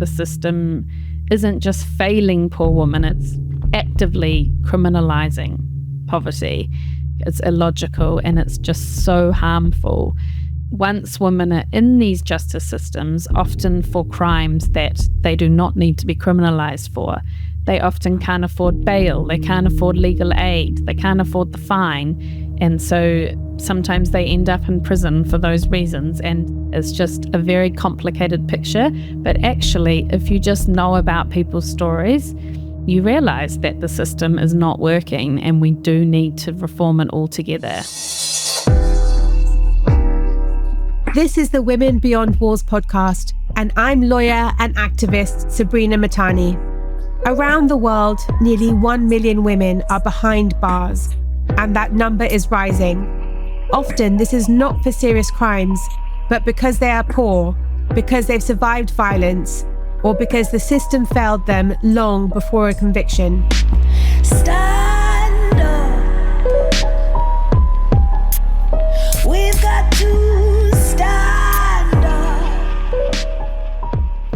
the system isn't just failing poor women, it's actively criminalising poverty. It's illogical and it's just so harmful. Once women are in these justice systems, often for crimes that they do not need to be criminalised for, they often can't afford bail, they can't afford legal aid, they can't afford the fine. And so sometimes they end up in prison for those reasons. And it's just a very complicated picture. But actually, if you just know about people's stories, you realise that the system is not working and we do need to reform it altogether. This is the Women Beyond Walls podcast, and I'm lawyer and activist Sabrina Matani. Around the world, nearly 1 million women are behind bars, and that number is rising. Often, this is not for serious crimes, but because they are poor, because they've survived violence, or because the system failed them long before a conviction. Stand up. We've got to stand up.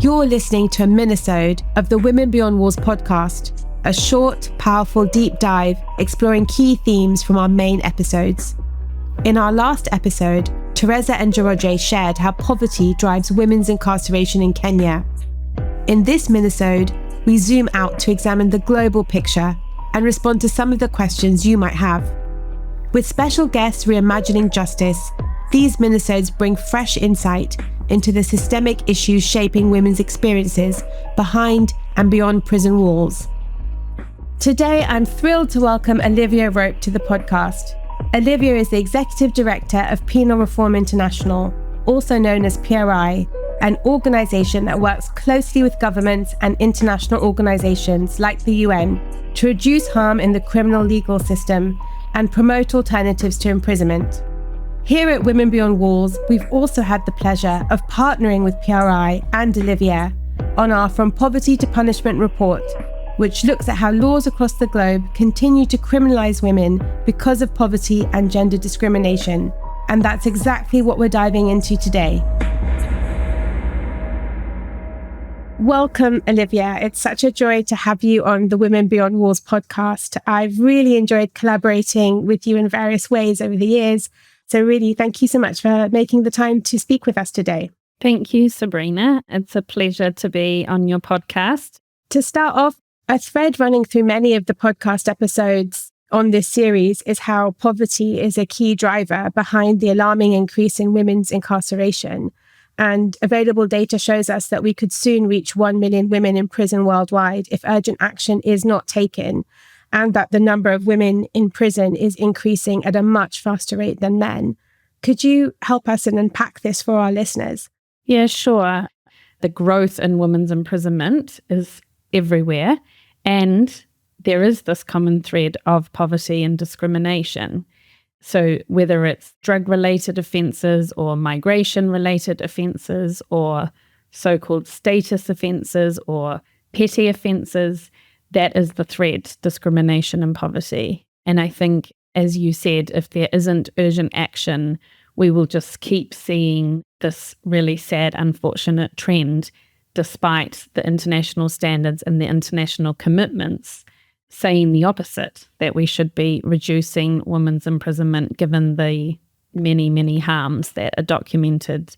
You're listening to a minisode of the Women Beyond Walls podcast, a short, powerful deep dive exploring key themes from our main episodes. In our last episode, Teresa and Njoroge shared how poverty drives women's incarceration in Kenya. In this minisode, we zoom out to examine the global picture and respond to some of the questions you might have. With special guests reimagining justice, these minisodes bring fresh insight into the systemic issues shaping women's experiences behind and beyond prison walls. Today, I'm thrilled to welcome Olivia Rope to the podcast. Olivia is the Executive Director of Penal Reform International, also known as PRI, an organisation that works closely with governments and international organisations like the UN to reduce harm in the criminal legal system and promote alternatives to imprisonment. Here at Women Beyond Walls, we've also had the pleasure of partnering with PRI and Olivia on our From Poverty to Punishment report, which looks at how laws across the globe continue to criminalise women because of poverty and gender discrimination. And that's exactly what we're diving into today. Welcome, Olivia. It's such a joy to have you on the Women Beyond Walls podcast. I've really enjoyed collaborating with you in various ways over the years. So really, thank you so much for making the time to speak with us today. Thank you, Sabrina. It's a pleasure to be on your podcast. To start off, a thread running through many of the podcast episodes on this series is how poverty is a key driver behind the alarming increase in women's incarceration. And available data shows us that we could soon reach 1 million women in prison worldwide if urgent action is not taken, and that the number of women in prison is increasing at a much faster rate than men. Could you help us and unpack this for our listeners? Yeah, sure. The growth in women's imprisonment is everywhere, and there is this common thread of poverty and discrimination. So whether it's drug-related offences or migration-related offences or so-called status offences or petty offences, that is the thread, discrimination and poverty. And I think, as you said, if there isn't urgent action, we will just keep seeing this really sad, unfortunate trend, despite the international standards and the international commitments saying the opposite, that we should be reducing women's imprisonment given the many, many harms that are documented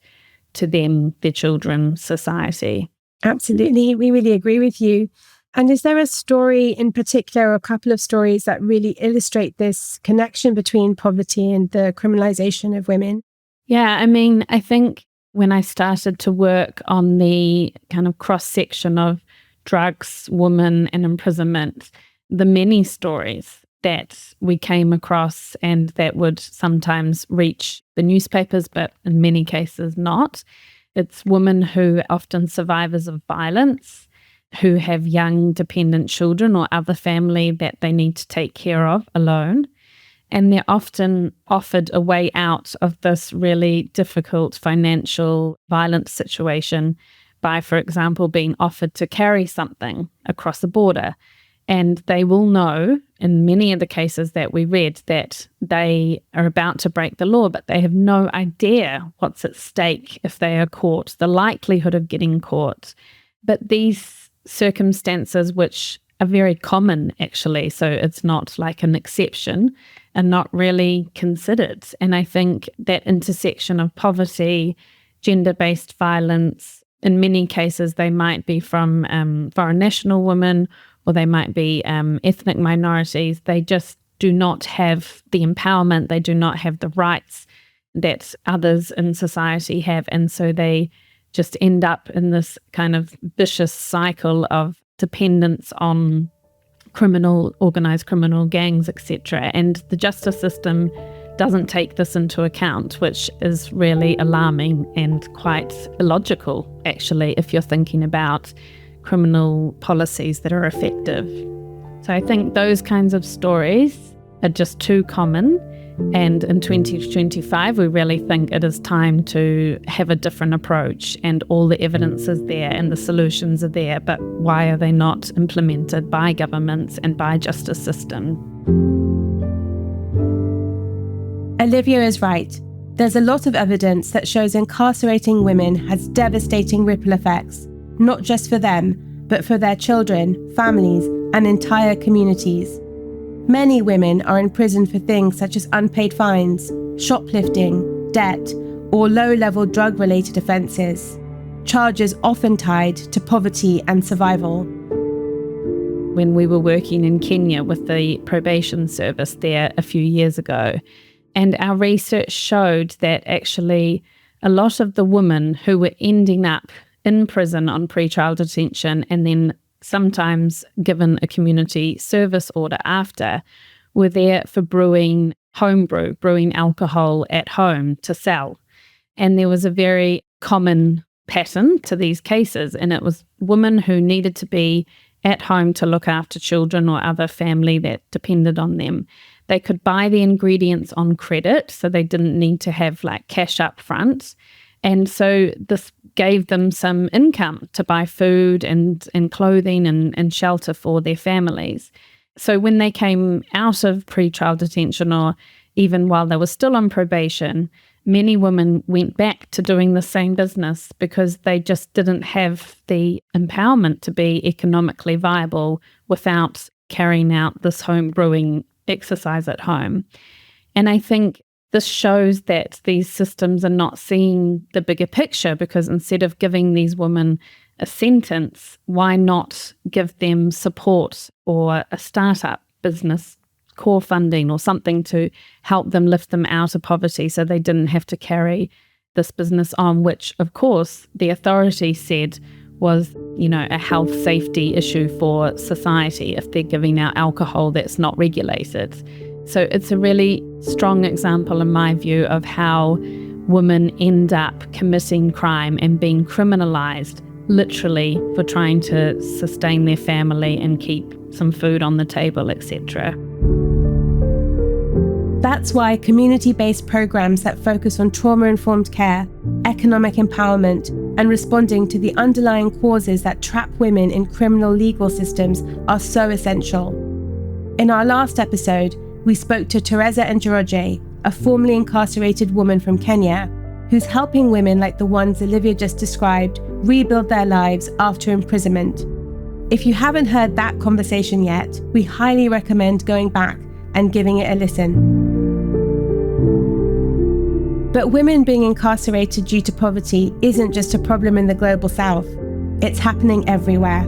to them, their children, society. Absolutely. We really agree with you. And is there a story in particular, or a couple of stories that really illustrate this connection between poverty and the criminalisation of women? Yeah, I mean, I think when I started to work on the kind of cross-section of drugs, women and imprisonment, the many stories that we came across and that would sometimes reach the newspapers, but in many cases not. It's women who are often survivors of violence, who have young dependent children or other family that they need to take care of alone. And they're often offered a way out of this really difficult financial violence situation by, for example, being offered to carry something across a border. And they will know, in many of the cases that we read, that they are about to break the law, but they have no idea what's at stake if they are caught, the likelihood of getting caught, But these circumstances, which are very common actually, so it's not like an exception, are not really considered. And I think that intersection of poverty, gender-based violence, in many cases they might be from foreign national women, or they might be ethnic minorities. They just do not have the empowerment, they do not have the rights that others in society have. And so they just end up in this kind of vicious cycle of dependence on organized criminal gangs, etc. And the justice system doesn't take this into account, which is really alarming and quite illogical, actually, if you're thinking about criminal policies that are effective. So I think those kinds of stories are just too common. And in 2025, we really think it is time to have a different approach, and all the evidence is there and the solutions are there, but why are they not implemented by governments and by justice systems? Olivia is right. There's a lot of evidence that shows incarcerating women has devastating ripple effects, not just for them, but for their children, families, and entire communities. Many women are in prison for things such as unpaid fines, shoplifting, debt, or low-level drug-related offences, charges often tied to poverty and survival. When we were working in Kenya with the probation service there a few years ago, and our research showed that actually a lot of the women who were ending up in prison on pretrial detention and then sometimes given a community service order after, were there for brewing homebrew, brewing alcohol at home to sell. And there was a very common pattern to these cases, and it was women who needed to be at home to look after children or other family that depended on them. They could buy the ingredients on credit, so they didn't need to have like cash up front. And so this gave them some income to buy food and clothing and shelter for their families. So when they came out of pretrial detention, or even while they were still on probation, many women went back to doing the same business because they just didn't have the empowerment to be economically viable without carrying out this home brewing exercise at home. And I think this shows that these systems are not seeing the bigger picture, because instead of giving these women a sentence, why not give them support or a startup business, core funding or something to help them lift them out of poverty so they didn't have to carry this business on, which of course the authority said was, a health safety issue for society if they're giving out alcohol that's not regulated. So it's a really strong example, in my view, of how women end up committing crime and being criminalised literally for trying to sustain their family and keep some food on the table, etc. That's why community-based programs that focus on trauma-informed care, economic empowerment, and responding to the underlying causes that trap women in criminal legal systems are so essential. In our last episode, we spoke to Teresa Njoroge, a formerly incarcerated woman from Kenya, who's helping women like the ones Olivia just described rebuild their lives after imprisonment. If you haven't heard that conversation yet, we highly recommend going back and giving it a listen. But women being incarcerated due to poverty isn't just a problem in the global south. It's happening everywhere.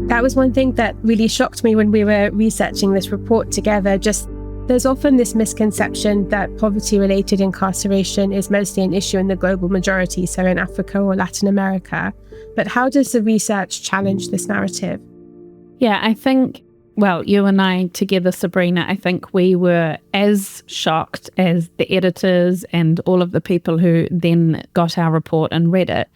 That was one thing that really shocked me when we were researching this report together. There's often this misconception that poverty-related incarceration is mostly an issue in the global majority, so in Africa or Latin America. But how does the research challenge this narrative? Yeah, I think, you and I together, Sabrina, I think we were as shocked as the editors and all of the people who then got our report and read it.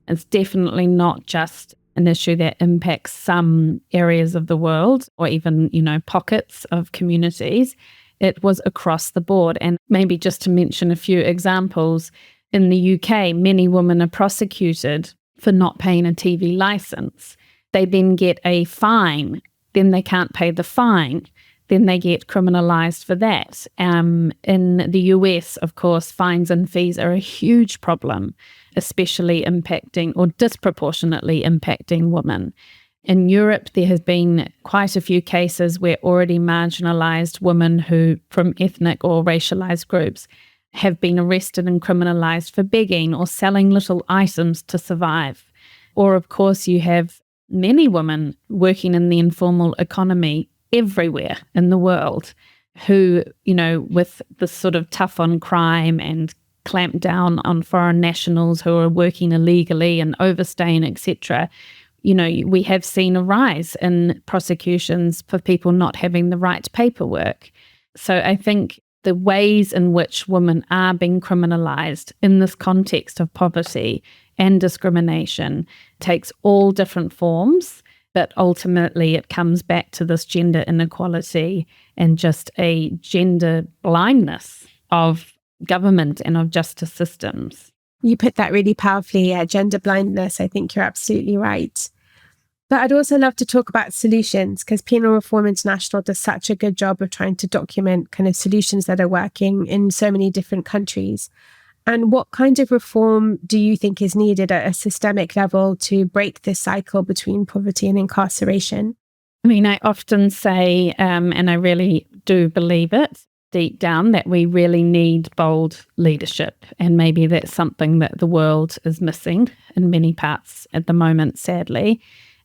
It's definitely not just an issue that impacts some areas of the world or even, pockets of communities. It was across the board. And maybe just to mention a few examples, in the UK, many women are prosecuted for not paying a TV license. They then get a fine. Then they can't pay the fine. then they get criminalized for that. In the US, of course, fines and fees are a huge problem, especially impacting or disproportionately impacting women. In Europe, there has been quite a few cases where already marginalized women who from ethnic or racialized groups have been arrested and criminalized for begging or selling little items to survive. Or, of course, you have many women working in the informal economy everywhere in the world who, with this sort of tough on crime and clamp down on foreign nationals who are working illegally and overstaying, etc., we have seen a rise in prosecutions for people not having the right paperwork. So I think the ways in which women are being criminalized in this context of poverty and discrimination takes all different forms, but ultimately it comes back to this gender inequality and just a gender blindness of government and of justice systems. You put that really powerfully, gender blindness. I think you're absolutely right. But I'd also love to talk about solutions, because Penal Reform International does such a good job of trying to document kind of solutions that are working in so many different countries. And what kind of reform do you think is needed at a systemic level to break this cycle between poverty and incarceration? I mean, I often say, and I really do believe it deep down, that we really need bold leadership. And maybe that's something that the world is missing in many parts at the moment, sadly.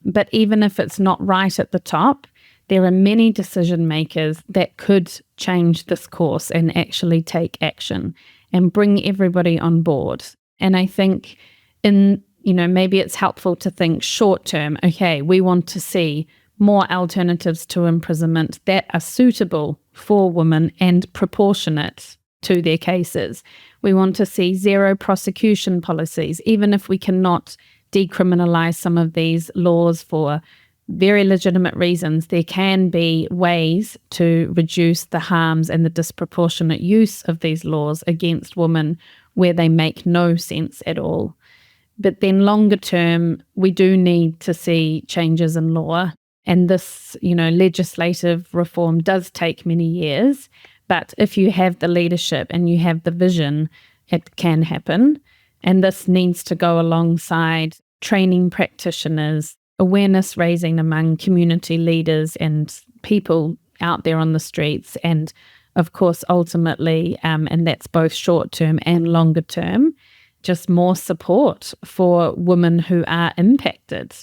But even if it's not right at the top, there are many decision makers that could change this course and actually take action and bring everybody on board. And I think maybe it's helpful to think short term, okay, we want to see more alternatives to imprisonment that are suitable for women and proportionate to their cases. We want to see zero prosecution policies, even if we cannot decriminalize some of these laws for very legitimate reasons. There can be ways to reduce the harms and the disproportionate use of these laws against women where they make no sense at all. But then longer term, we do need to see changes in law. And this, legislative reform does take many years. But if you have the leadership and you have the vision, it can happen. And this needs to go alongside training practitioners, awareness raising among community leaders and people out there on the streets. And of course, ultimately, and that's both short term and longer term, just more support for women who are impacted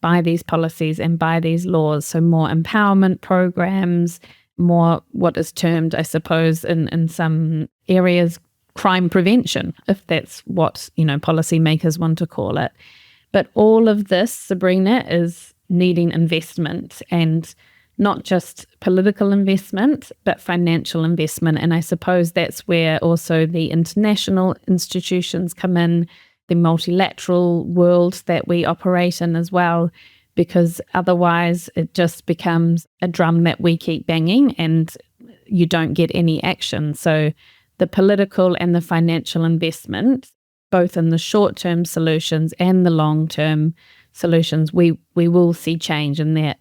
by these policies and by these laws. So more empowerment programs, more what is termed, I suppose, in some areas, crime prevention, if that's what, policymakers want to call it. But all of this, Sabrina, is needing investment, and not just political investment, but financial investment. And I suppose that's where also the international institutions come in, the multilateral world that we operate in as well, because otherwise it just becomes a drum that we keep banging and you don't get any action. So the political and the financial investment, both in the short-term solutions and the long-term solutions, we will see change. And there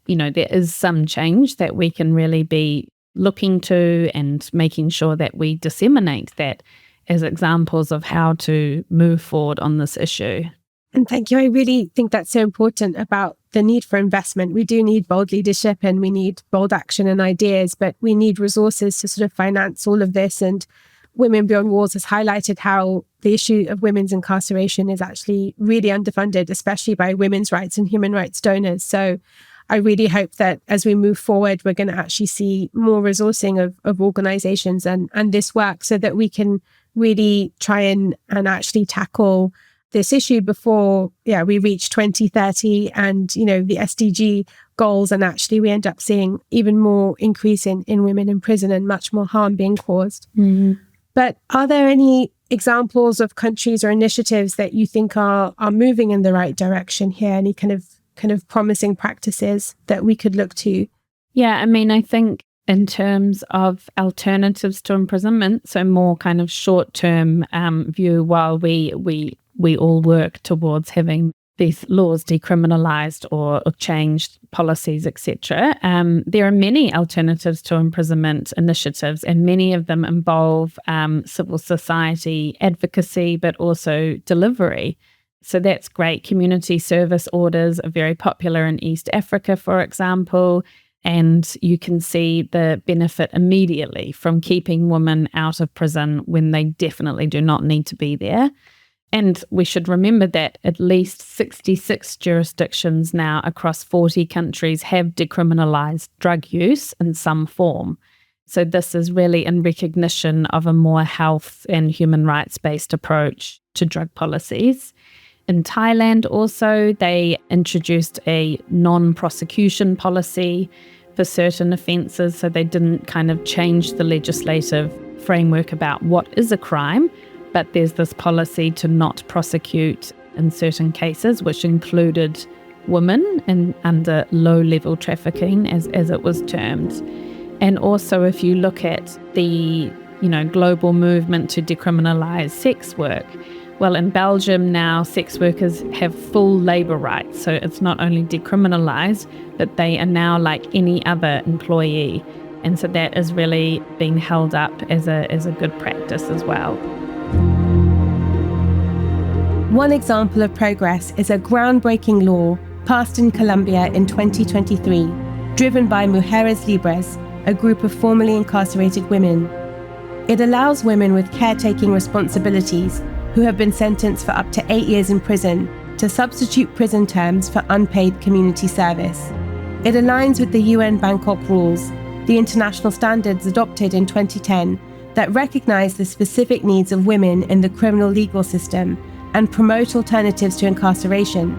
is some change that we can really be looking to and making sure that we disseminate that as examples of how to move forward on this issue. And thank you. I really think that's so important about the need for investment. We do need bold leadership and we need bold action and ideas, but we need resources to sort of finance all of this. And Women Beyond Walls has highlighted how the issue of women's incarceration is actually really underfunded, especially by women's rights and human rights donors. So I really hope that as we move forward, we're going to actually see more resourcing of organizations and this work so that we can really try and actually tackle this issue before we reach 2030 and the SDG goals, and actually we end up seeing even more increase in women in prison and much more harm being caused. Mm-hmm. But are there any examples of countries or initiatives that you think are moving in the right direction here? Any kind of promising practices that we could look to? Yeah, I mean, I think in terms of alternatives to imprisonment, so more kind of short-term view, while we all work towards having these laws decriminalised or changed policies, etc., there are many alternatives to imprisonment initiatives, and many of them involve civil society advocacy, but also delivery. So that's great. Community service orders are very popular in East Africa, for example, and you can see the benefit immediately from keeping women out of prison when they definitely do not need to be there. And we should remember that at least 66 jurisdictions now across 40 countries have decriminalised drug use in some form. So this is really in recognition of a more health and human rights-based approach to drug policies. In Thailand also, they introduced a non-prosecution policy for certain offences, so they didn't kind of change the legislative framework about what is a crime, but there's this policy to not prosecute in certain cases, which included women and under low-level trafficking, as it was termed. And also, if you look at the global movement to decriminalise sex work, well, in Belgium now, sex workers have full labour rights. So it's not only decriminalised, but they are now like any other employee. And so that is really being held up as a good practice as well. One example of progress is a groundbreaking law passed in Colombia in 2023, driven by Mujeres Libres, a group of formerly incarcerated women. It allows women with caretaking responsibilities who have been sentenced for up to 8 years in prison to substitute prison terms for unpaid community service. It aligns with the UN Bangkok rules, the international standards adopted in 2010 that recognize the specific needs of women in the criminal legal system and promote alternatives to incarceration.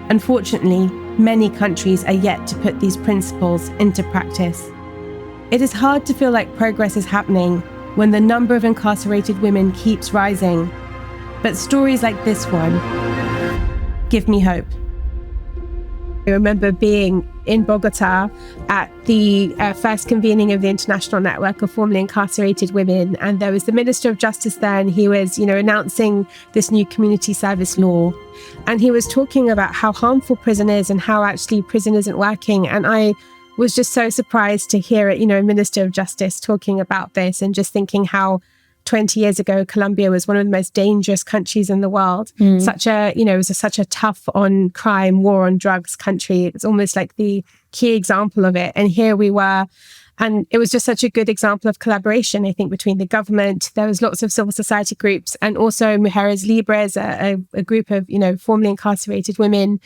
Unfortunately, many countries are yet to put these principles into practice. It is hard to feel like progress is happening when the number of incarcerated women keeps rising, but stories like this one give me hope. I remember being in Bogota at the first convening of the International Network of Formerly Incarcerated Women, and there was the Minister of Justice there, and he was, announcing this new community service law, and he was talking about how harmful prison is and how actually prison isn't working, and I was just so surprised to hear it, a Minister of Justice talking about this, and just thinking how 20 years ago, Colombia was one of the most dangerous countries in the world. It was such a tough on crime, war on drugs country. It's almost like the key example of it. And here we were. And it was just such a good example of collaboration, I think, between the government. There was lots of civil society groups, and also Mujeres Libres, a group of, formerly incarcerated women.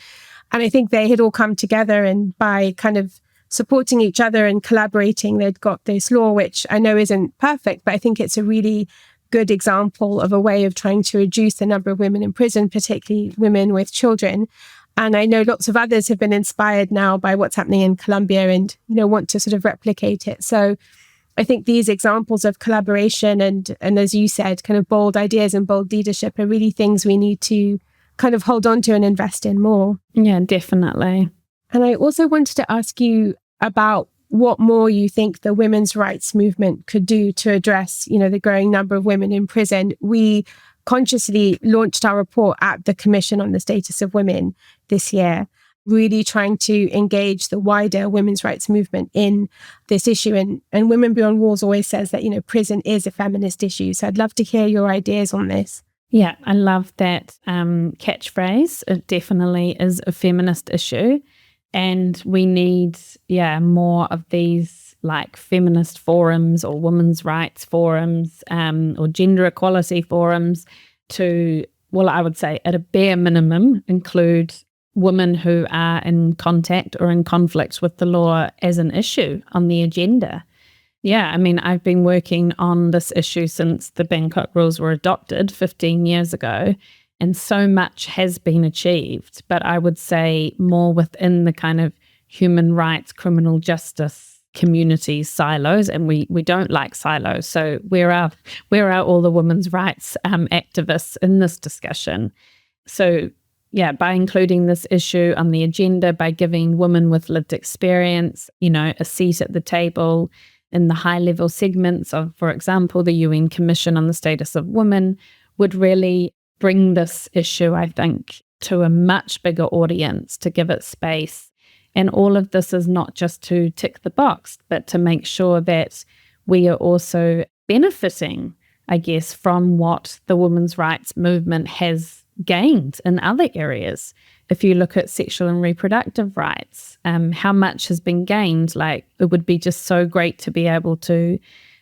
And I think they had all come together, and by kind of supporting each other and collaborating, they'd got this law, which I know isn't perfect, but I think it's a really good example of a way of trying to reduce the number of women in prison, particularly women with children. And I know lots of others have been inspired now by what's happening in Colombia and, want to sort of replicate it. So I think these examples of collaboration and as you said, kind of bold ideas and bold leadership are really things we need to kind of hold on to and invest in more. Yeah, definitely. And I also wanted to ask you about what more you think the women's rights movement could do to address, the growing number of women in prison. We consciously launched our report at the Commission on the Status of Women this year, really trying to engage the wider women's rights movement in this issue. And Women Beyond Walls always says that, prison is a feminist issue. So I'd love to hear your ideas on this. Yeah, I love that catchphrase. It definitely is a feminist issue. And we need, more of these like feminist forums or women's rights forums or gender equality forums to, I would say at a bare minimum, include women who are in contact or in conflict with the law as an issue on the agenda. Yeah, I mean, I've been working on this issue since the Bangkok rules were adopted 15 years ago. And so much has been achieved, but I would say more within the kind of human rights, criminal justice community silos, and we don't like silos. So where are all the women's rights activists in this discussion? So yeah, by including this issue on the agenda, by giving women with lived experience, a seat at the table in the high-level segments of, for example, the UN Commission on the Status of Women, would really bring this issue, I think, to a much bigger audience, to give it space. And all of this is not just to tick the box, but to make sure that we are also benefiting, I guess, from what the women's rights movement has gained in other areas. If you look at sexual and reproductive rights, how much has been gained. Like, it would be just so great to be able to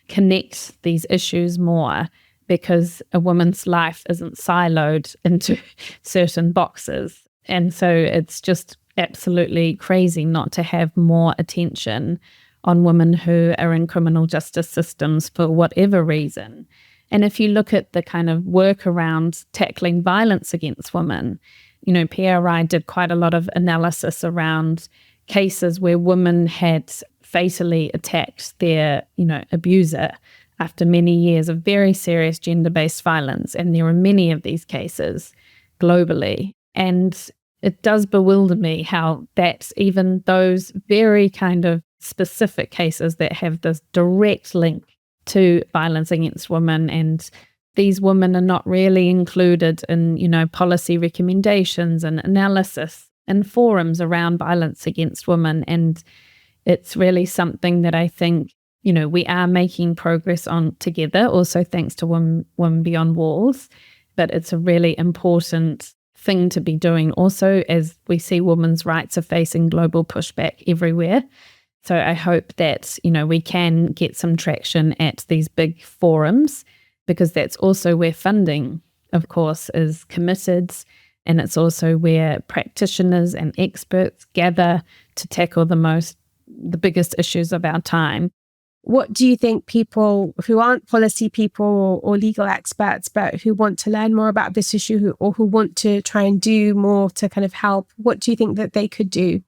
connect these issues more, because a woman's life isn't siloed into certain boxes. And so it's just absolutely crazy not to have more attention on women who are in criminal justice systems for whatever reason. And if you look at the kind of work around tackling violence against women, PRI did quite a lot of analysis around cases where women had fatally attacked their, abuser after many years of very serious gender-based violence. And there are many of these cases globally. And it does bewilder me how that's even those very kind of specific cases that have this direct link to violence against women, and these women are not really included in, policy recommendations and analysis and forums around violence against women. And it's really something that I think, we are making progress on together, also thanks to Women Beyond Walls. But it's a really important thing to be doing also, as we see women's rights are facing global pushback everywhere. So I hope that, we can get some traction at these big forums, because that's also where funding, of course, is committed. And it's also where practitioners and experts gather to tackle the biggest issues of our time. What do you think people who aren't policy people or legal experts, but who want to learn more about this issue or who want to try and do more to kind of help, what do you think that they could do?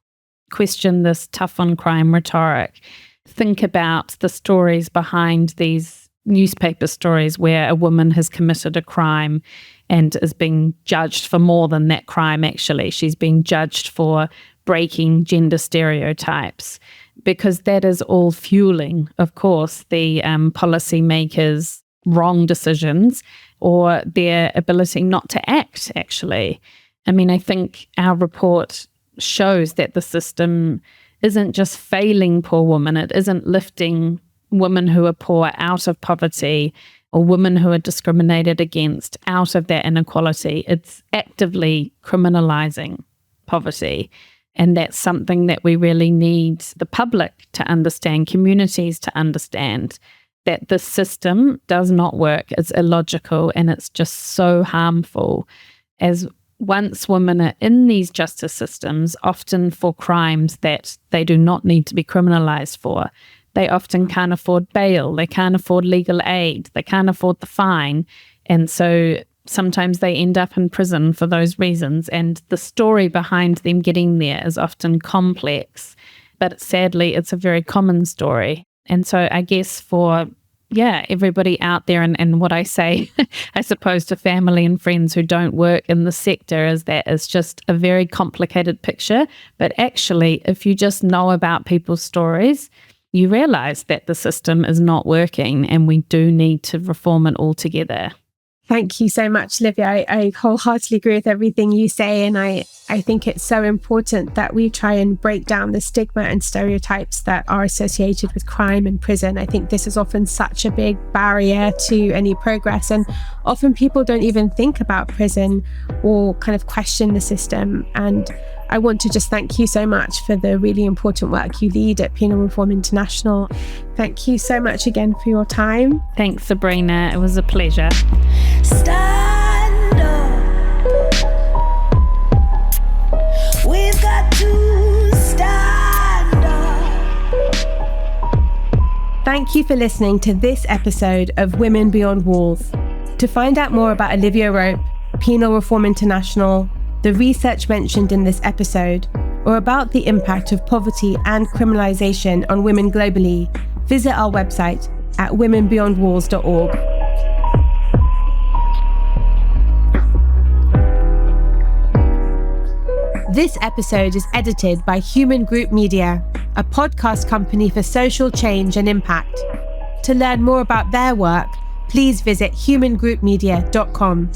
Question this tough on crime rhetoric. Think about the stories behind these newspaper stories where a woman has committed a crime and is being judged for more than that crime, actually. She's being judged for breaking gender stereotypes, because that is all fueling, of course, the policymakers' wrong decisions or their ability not to act, actually. I mean, I think our report shows that the system isn't just failing poor women, it isn't lifting women who are poor out of poverty or women who are discriminated against out of that inequality. It's actively criminalising poverty. And that's something that we really need the public to understand, communities to understand, that the system does not work, it's illogical, and it's just so harmful. As once women are in these justice systems, often for crimes that they do not need to be criminalised for, they often can't afford bail, they can't afford legal aid, they can't afford the fine. And so sometimes they end up in prison for those reasons. And the story behind them getting there is often complex, but sadly, it's a very common story. And so I guess for everybody out there, and what I say, I suppose, to family and friends who don't work in the sector, is that it's just a very complicated picture. But actually, if you just know about people's stories, you realize that the system is not working and we do need to reform it altogether. Thank you so much, Olivia. I wholeheartedly agree with everything you say. And I think it's so important that we try and break down the stigma and stereotypes that are associated with crime and prison. I think this is often such a big barrier to any progress. And often people don't even think about prison or kind of question the system. And I want to just thank you so much for the really important work you lead at Penal Reform International. Thank you so much again for your time. Thanks, Sabrina. It was a pleasure. Stand up. We've got to stand up. Thank you for listening to this episode of Women Beyond Walls. To find out more about Olivia Rope, Penal Reform International, the research mentioned in this episode, or about the impact of poverty and criminalisation on women globally, visit our website at womenbeyondwalls.org. This episode is edited by Human Group Media, a podcast company for social change and impact. To learn more about their work, please visit humangroupmedia.com.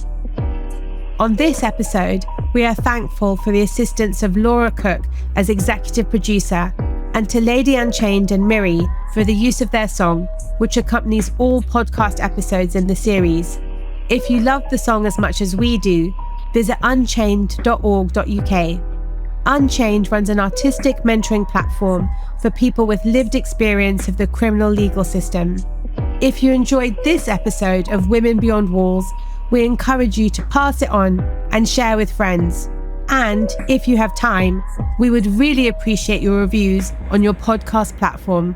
On this episode, We are thankful for the assistance of Laura Cook as executive producer, and to Lady Unchained and Miri for the use of their song, which accompanies all podcast episodes in the series. If you love the song as much as we do, visit unchained.org.uk. Unchained runs an artistic mentoring platform for people with lived experience of the criminal legal system. If you enjoyed this episode of Women Beyond Walls, we encourage you to pass it on and share with friends. And if you have time, we would really appreciate your reviews on your podcast platform.